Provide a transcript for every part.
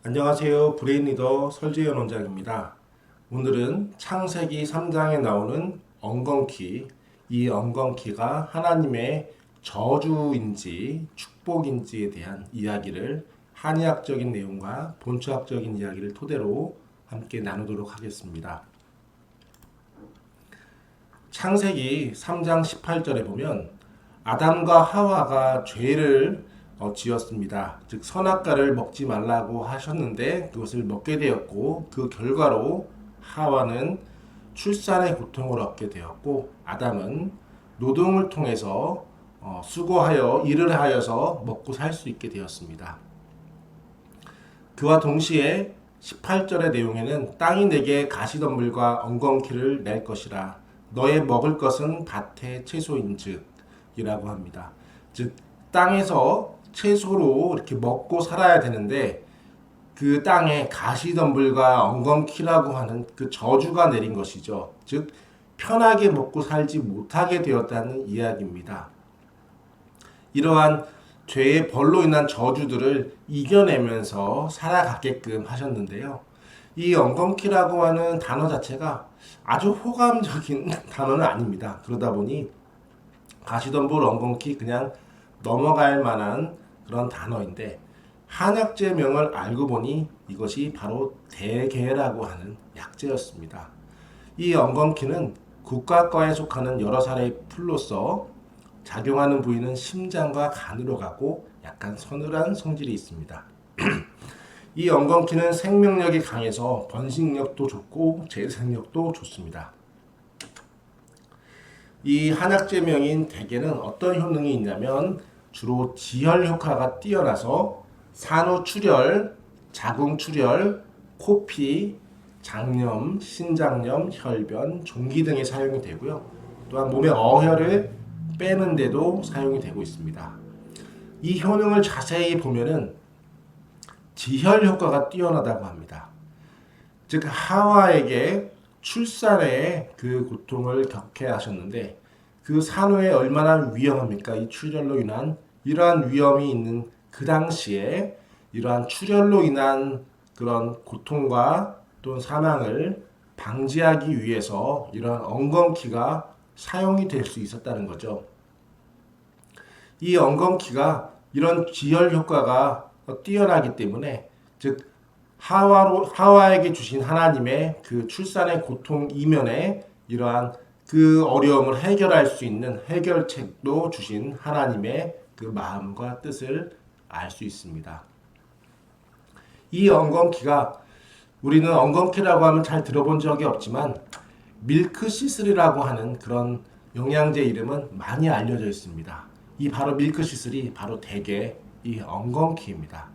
안녕하세요. 브레인리더 설재현 원장입니다. 오늘은 창세기 3장에 나오는 엉겅퀴, 이 엉겅퀴가 하나님의 저주인지 축복인지에 대한 이야기를 한의학적인 내용과 본초학적인 이야기를 토대로 함께 나누도록 하겠습니다. 창세기 3장 18절에 보면 아담과 하와가 죄를 지었습니다. 즉 선악과를 먹지 말라고 하셨는데 그것을 먹게 되었고, 그 결과로 하와는 출산의 고통을 얻게 되었고, 아담은 노동을 통해서 수고하여 일을 하여서 먹고 살 수 있게 되었습니다. 그와 동시에 18절의 내용에는 땅이 내게 가시덤불과 엉겅퀴를 낼 것이라, 너의 먹을 것은 밭의 채소인즉 이라고 합니다. 즉 땅에서 채소로 이렇게 먹고 살아야 되는데 그 땅에 가시덤불과 엉겅퀴라고 하는 그 저주가 내린 것이죠. 즉 편하게 먹고 살지 못하게 되었다는 이야기입니다. 이러한 죄의 벌로 인한 저주들을 이겨내면서 살아가게끔 하셨는데요. 이 엉겅퀴라고 하는 단어 자체가 아주 호감적인 단어는 아닙니다. 그러다 보니 가시덤불 엉겅퀴 그냥 넘어갈 만한 그런 단어인데, 한약재명을 알고 보니 이것이 바로 대개라고 하는 약재였습니다. 이 엉겅퀴는 국과과에 속하는 여러 살의 풀로서 작용하는 부위는 심장과 간으로 가고 약간 서늘한 성질이 있습니다. 이 엉겅퀴는 생명력이 강해서 번식력도 좋고 재생력도 좋습니다. 이 한약재명인 대개는 어떤 효능이 있냐면 주로 지혈 효과가 뛰어나서 산후출혈, 자궁출혈, 코피, 장염, 신장염, 혈변, 종기 등에 사용이 되고요. 또한 몸의 어혈을 빼는 데도 사용이 되고 있습니다. 이 효능을 자세히 보면은 지혈 효과가 뛰어나다고 합니다. 즉 하와에게 출산의 그 고통을 겪게 하셨는데, 그 산후에 얼마나 위험합니까? 이 출혈로 인한 이러한 위험이 있는 그 당시에 이러한 출혈로 인한 그런 고통과 또는 사망을 방지하기 위해서 이러한 엉겅퀴가 사용이 될 수 있었다는 거죠. 이 엉겅퀴가 이런 지혈 효과가 뛰어나기 때문에, 즉 하와에게 주신 하나님의 그 출산의 고통 이면에 이러한 그 어려움을 해결할 수 있는 해결책도 주신 하나님의 그 마음과 뜻을 알 수 있습니다. 이 엉겅퀴가, 우리는 엉겅퀴라고 하면 잘 들어본 적이 없지만 밀크시슬이라고 하는 그런 영양제 이름은 많이 알려져 있습니다. 이 바로 밀크시슬이 바로 대개 이 엉겅퀴입니다.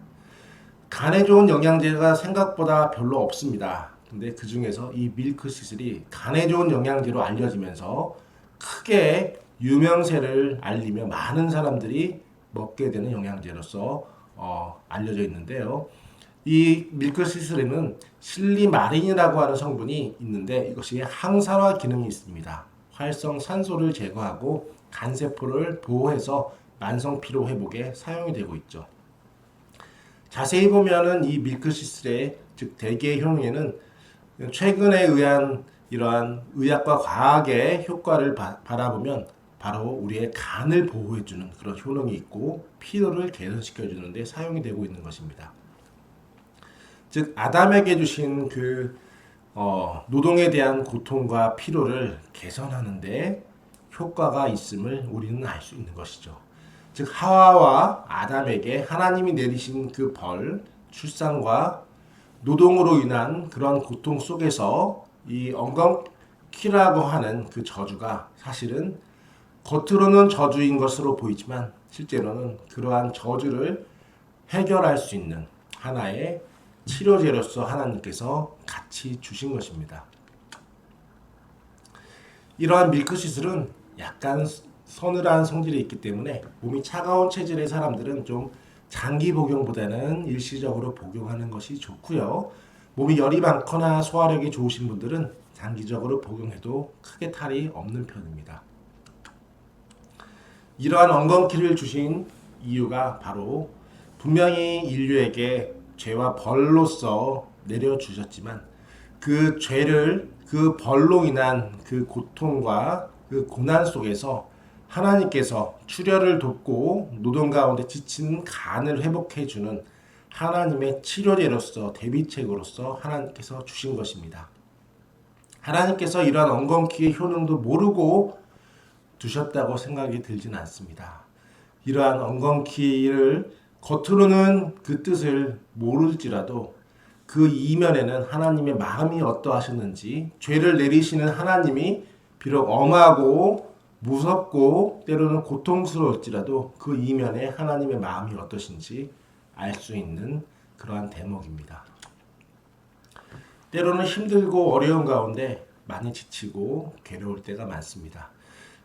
간에 좋은 영양제가 생각보다 별로 없습니다. 근데 그 중에서 이 밀크시슬이 간에 좋은 영양제로 알려지면서 크게 유명세를 알리며 많은 사람들이 먹게 되는 영양제로서 알려져 있는데요. 이 밀크시슬에는 실리마린이라고 하는 성분이 있는데 이것이 항산화 기능이 있습니다. 활성 산소를 제거하고 간세포를 보호해서 만성 피로 회복에 사용이 되고 있죠. 자세히 보면은 이 밀크시슬의 즉 대개의 효능에는 최근에 의한 이러한 의학과 과학의 효과를 바라보면 바로 우리의 간을 보호해주는 그런 효능이 있고 피로를 개선시켜주는 데 사용이 되고 있는 것입니다. 즉 아담에게 주신 그 노동에 대한 고통과 피로를 개선하는 데 효과가 있음을 우리는 알 수 있는 것이죠. 즉 하와와 아담에게 하나님이 내리신 그 벌, 출산과 노동으로 인한 그런 고통 속에서 이 엉겅퀴라고 하는 그 저주가 사실은 겉으로는 저주인 것으로 보이지만 실제로는 그러한 저주를 해결할 수 있는 하나의 치료제로서 하나님께서 같이 주신 것입니다. 이러한 밀크시슬은 약간 서늘한 성질이 있기 때문에 몸이 차가운 체질의 사람들은 좀 장기 복용보다는 일시적으로 복용하는 것이 좋고요. 몸이 열이 많거나 소화력이 좋으신 분들은 장기적으로 복용해도 크게 탈이 없는 편입니다. 이러한 엉겅퀴를 주신 이유가 바로 분명히 인류에게 죄와 벌로서 내려주셨지만 그 죄를 그 벌로 인한 그 고통과 그 고난 속에서 하나님께서 출혈을 돕고 노동 가운데 지친 간을 회복해 주는 하나님의 치료제로서 대비책으로서 하나님께서 주신 것입니다. 하나님께서 이러한 엉겅퀴의 효능도 모르고 두셨다고 생각이 들진 않습니다. 이러한 엉겅퀴를 겉으로는 그 뜻을 모를지라도 그 이면에는 하나님의 마음이 어떠하셨는지, 죄를 내리시는 하나님이 비록 엄하고 무섭고 때로는 고통스러울지라도 그 이면에 하나님의 마음이 어떠신지 알 수 있는 그러한 대목입니다. 때로는 힘들고 어려운 가운데 많이 지치고 괴로울 때가 많습니다.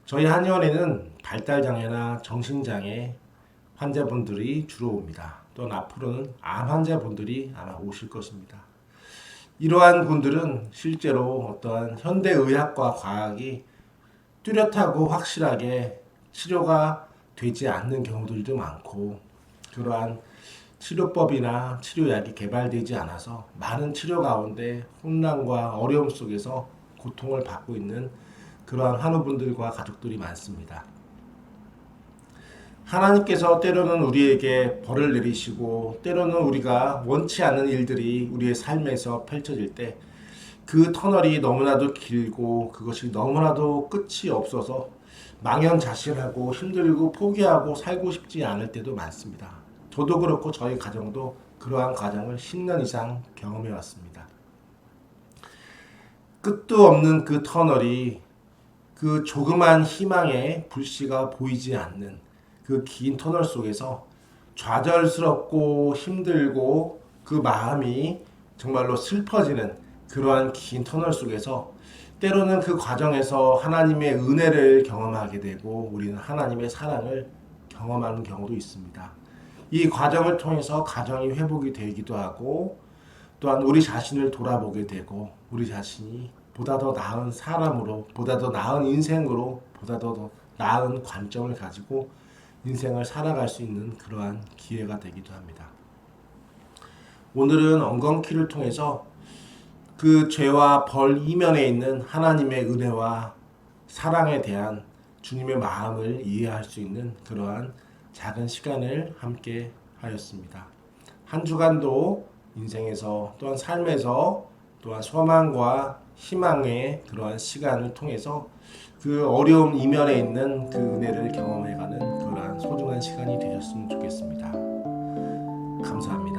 저희 한의원에는 발달장애나 정신장애 환자분들이 주로 옵니다. 또는 앞으로는 암 환자분들이 아마 오실 것입니다. 이러한 분들은 실제로 어떠한 현대의학과 과학이 뚜렷하고 확실하게 치료가 되지 않는 경우들도 많고, 그러한 치료법이나 치료약이 개발되지 않아서 많은 치료 가운데 혼란과 어려움 속에서 고통을 받고 있는 그러한 환우분들과 가족들이 많습니다. 하나님께서 때로는 우리에게 벌을 내리시고 때로는 우리가 원치 않는 일들이 우리의 삶에서 펼쳐질 때 그 터널이 너무나도 길고 그것이 너무나도 끝이 없어서 망연자실하고 힘들고 포기하고 살고 싶지 않을 때도 많습니다. 저도 그렇고 저희 가정도 그러한 과정을 10년 이상 경험해 왔습니다. 끝도 없는 그 터널이 그 조그만 희망의 불씨가 보이지 않는 그 긴 터널 속에서 좌절스럽고 힘들고 그 마음이 정말로 슬퍼지는 그러한 긴 터널 속에서 때로는 그 과정에서 하나님의 은혜를 경험하게 되고 우리는 하나님의 사랑을 경험하는 경우도 있습니다. 이 과정을 통해서 가정이 회복이 되기도 하고 또한 우리 자신을 돌아보게 되고 우리 자신이 보다 더 나은 사람으로, 보다 더 나은 인생으로, 보다 더 나은 관점을 가지고 인생을 살아갈 수 있는 그러한 기회가 되기도 합니다. 오늘은 엉겅퀴를 통해서 그 죄와 벌 이면에 있는 하나님의 은혜와 사랑에 대한 주님의 마음을 이해할 수 있는 그러한 작은 시간을 함께 하였습니다. 한 주간도 인생에서 또한 삶에서 또한 소망과 희망의 그러한 시간을 통해서 그 어려움 이면에 있는 그 은혜를 경험해가는 그러한 소중한 시간이 되셨으면 좋겠습니다. 감사합니다.